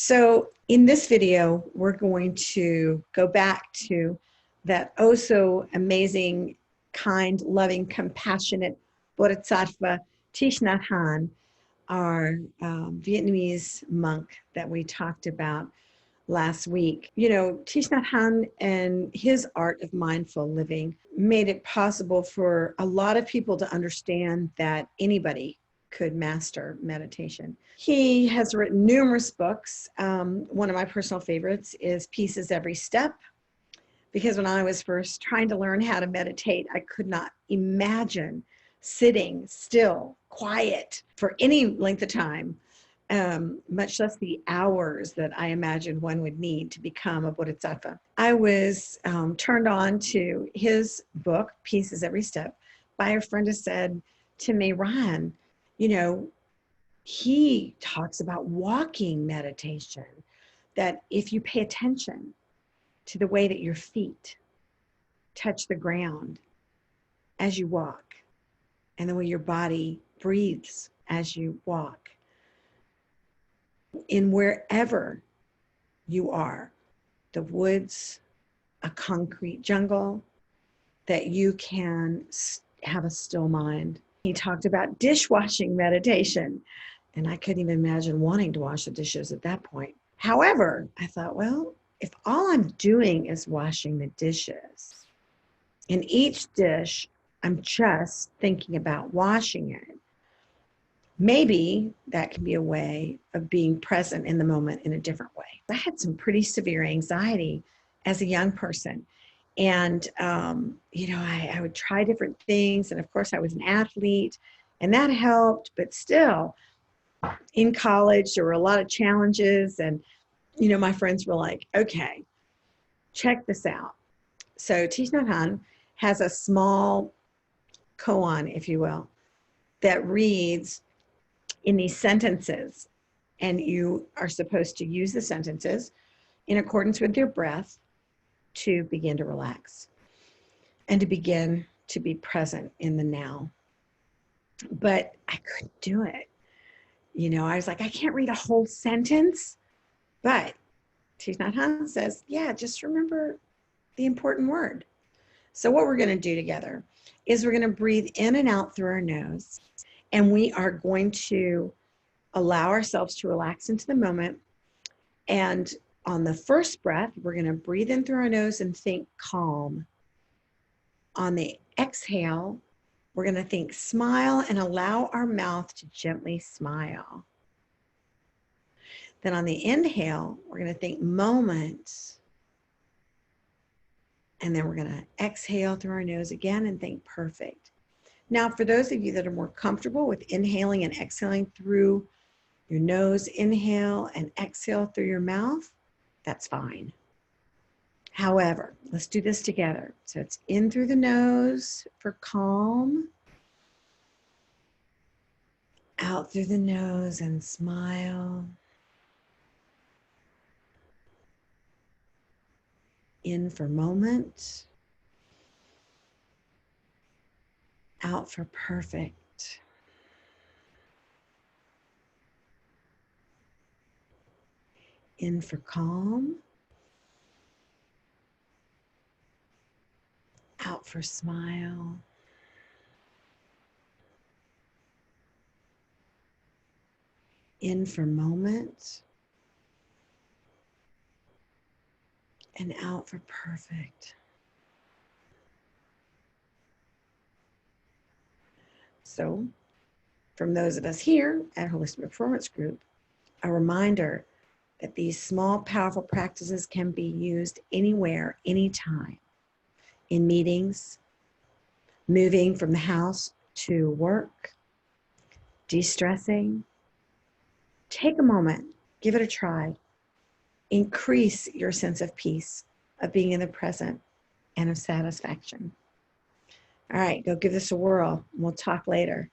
So in this video, we're going to go back to that oh so amazing, kind, loving, compassionate Bodhisattva Thich Nhat Hanh, our Vietnamese monk that we talked about last week. You know, Thich Nhat Hanh and his art of mindful living made it possible for a lot of people to understand that anybody could master meditation. He has written numerous books. One of my personal favorites is Peace is Every Step, because when I was first trying to learn how to meditate, I could not imagine sitting still, quiet for any length of time, much less the hours that I imagined one would need to become a bodhisattva. I was turned on to his book, Peace is Every Step, by a friend who said to me, Ryan, you know, he talks about walking meditation, that if you pay attention to the way that your feet touch the ground as you walk, and the way your body breathes as you walk, in wherever you are, the woods, a concrete jungle, that you can have a still mind. He talked about dishwashing meditation, and I couldn't even imagine wanting to wash the dishes at that point. However, I thought, well, if all I'm doing is washing the dishes, in each dish, I'm just thinking about washing it, maybe that can be a way of being present in the moment in a different way. I had some pretty severe anxiety as a young person. And, you know, I would try different things. And of course, I was an athlete, and that helped. But still, in college, there were a lot of challenges. And, you know, my friends were like, okay, check this out. So Thich Nhat Hanh has a small koan, if you will, that reads in these sentences. And you are supposed to use the sentences in accordance with your breath to begin to relax and to begin to be present in the now. But I couldn't do it. You know, I was like, I can't read a whole sentence. But Thich Nhat Hanh says, yeah, just remember the important word. So what we're going to do together is we're going to breathe in and out through our nose. And we are going to allow ourselves to relax into the moment. And on the first breath, we're going to breathe in through our nose and think calm. On the exhale, we're going to think smile and allow our mouth to gently smile. Then on the inhale, we're going to think moment. And then we're going to exhale through our nose again and think perfect. Now, for those of you that are more comfortable with inhaling and exhaling through your nose, inhale and exhale through your mouth, that's fine. However, let's do this together. So it's in through the nose for calm, out through the nose and smile, in for moment, out for perfect. In for calm, out for smile, in for moment, and out for perfect. So, from those of us here at Holistic Performance Group, a reminder that these small, powerful practices can be used anywhere, anytime, in meetings, moving from the house to work, de-stressing. Take a moment, give it a try. Increase your sense of peace, of being in the present, and of satisfaction. All right, go give this a whirl. We'll talk later.